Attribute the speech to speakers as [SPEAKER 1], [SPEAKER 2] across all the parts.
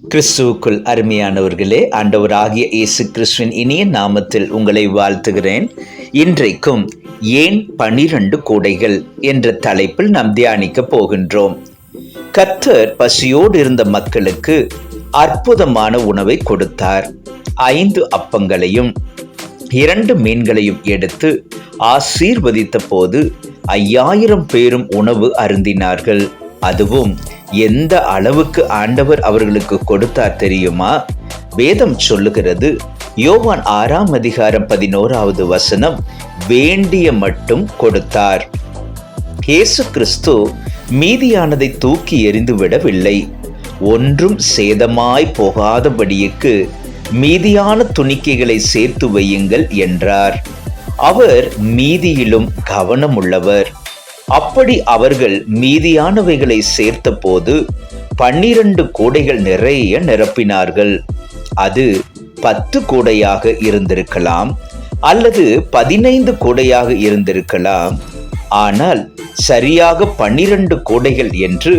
[SPEAKER 1] கிறிஸ்துவுக்குள் அருமையானவர்களே, ஆண்டவராகிய இயேசு கிறிஸ்துவின் இனிய நாமத்தில் உங்களை வாழ்த்துகிறேன். இன்றைக்கும் ஏன் 12 கூடைகள் என்ற தலைப்பில் நாம் தியானிக்க போகின்றோம். கர்த்தர் பசியோடு இருந்த மக்களுக்கு அற்புதமான உணவை கொடுத்தார். 5 அப்பங்களையும் 2 மீன்களையும் எடுத்து ஆசீர்வதித்த போது 5000 பேரும் உணவு அருந்தினார்கள். அதுவும் எந்த அளவுக்கு ஆண்டவர் அவர்களுக்கு கொடுத்தார் தெரியுமா? வேதம் சொல்லுகிறது, யோவான் 6ஆம் அதிகாரம் 11வது வசனம், வேண்டிய மட்டும் கொடுத்தார். இயேசு கிறிஸ்து மீதியானதை தூக்கி எறிந்து விடவில்லை. ஒன்றும் சேதமாய் போகாதபடிக்கு மீதியான துணிக்கைகளை சேர்த்து வையுங்கள் என்றார். அவர் மீதியிலும் கவனமுள்ளவர். அப்படி அவர்கள் மீதியானவைகளை சேர்த்த போது 12 கூடைகள் நிறைய நிரப்பினார்கள். அது 10 கூடையாக இருந்திருக்கலாம், அல்லது 15 கூடையாக இருந்திருக்கலாம். ஆனால் சரியாக 12 கூடைகள் என்று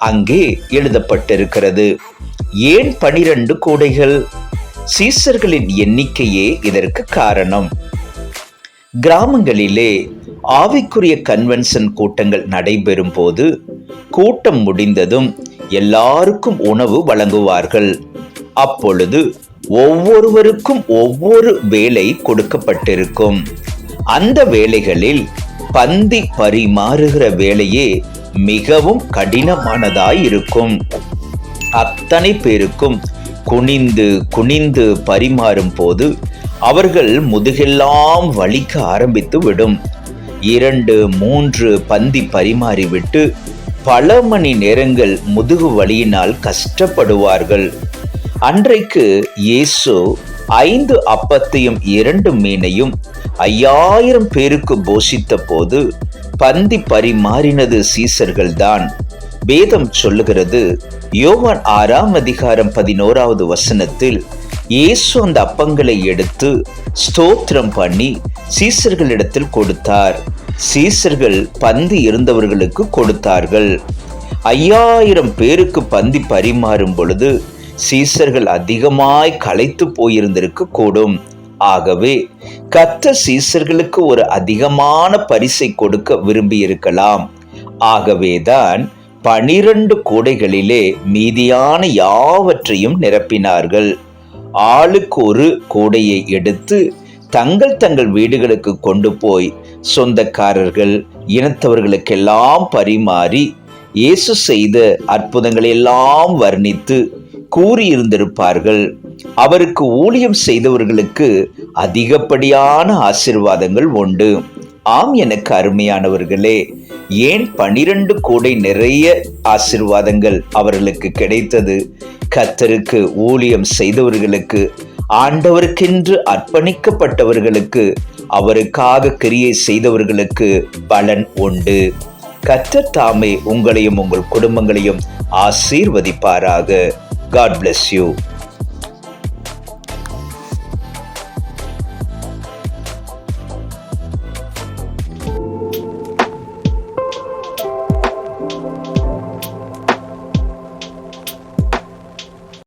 [SPEAKER 1] அங்கே எழுதப்பட்டிருக்கிறது. ஏன் 12 கூடைகள்? சீசர்களின் எண்ணிக்கையே இதற்கு காரணம். கிராமங்களிலே ஆவிக்குரிய கன்வென்ஷன் கூட்டங்கள் நடைபெறும் போது கூட்டம் முடிந்ததும் எல்லாருக்கும் உணவு வழங்குவார்கள். அப்பொழுது ஒவ்வொருவருக்கும் ஒவ்வொரு வேலை கொடுக்கப்பட்டிருக்கும். அந்த வேலைகளில் பந்தி பரிமாறுகிற வேலையே மிகவும் கடினமானதாயிருக்கும். அத்தனை பேருக்கும் குனிந்து குனிந்து பரிமாறும் போது அவர்கள் முதுகெல்லாம் வலிக்க ஆரம்பித்து விடும். 2-3 பந்தி பரிமாறிவிட்டு பல மணி நேரங்கள் முதுகு வலியினால் கஷ்டப்படுவார்கள். அன்றைக்கு இயேசு 5 அப்பத்தையும் 2 மீனையும் 5000 பேருக்கு போஷித்த போது பந்தி பரிமாறினது சீசர்கள்தான். வேதம் சொல்லுகிறது, யோவான் 6ஆம் அதிகாரம் 11வது வசனத்தில், இயேசு அந்த அப்பங்களை எடுத்து ஸ்தோத்திரம் பண்ணி சீசர்களிடத்தில் கொடுத்தார். சீசர்கள் பந்தி இருந்தவர்களுக்கு கொடுத்தார்கள். 5000 பேருக்கு பந்தி பரிமாறும் பொழுது சீசர்கள் அதிகமாய் களைத்து போயிருந்திருக்க கூடும். ஆகவே கர்த்தர் சீசர்களுக்கு ஒரு அதிகமான பரிசை கொடுக்க விரும்பி இருக்கலாம். ஆகவேதான் 12 கூடைகளிலே மீதியான யாவற்றையும் நிரப்பினார்கள். ஆளுக்கு ஒரு கூடையை எடுத்து தங்கள் வீடுகளுக்கு கொண்டு போய் சொந்தக்காரர்கள் இனத்தவர்களுக்கெல்லாம் பரிமாறி இயேசு செய்த அற்புதங்களை எல்லாம் வர்ணித்து கூறியிருந்திருப்பார்கள். அவருக்கு ஊழியம் செய்தவர்களுக்கு அதிகப்படியான ஆசீர்வாதங்கள் உண்டு. ஆம், எனக்கு அருமையானவர்களே, ஏன் 12 கூடை நிறைய ஆசீர்வாதங்கள் அவர்களுக்கு கிடைத்தது? கர்த்தருக்கு ஊழியம் செய்தவர்களுக்கு, ஆண்டவருக்கென்று அர்ப்பணிக்கப்பட்டவர்களுக்கு, அவருக்காக கிரியை செய்தவர்களுக்கு பலன் உண்டு. கர்த்தர் தாமே உங்களையும் உங்கள் குடும்பங்களையும் ஆசீர்வதிப்பாராக. God bless you.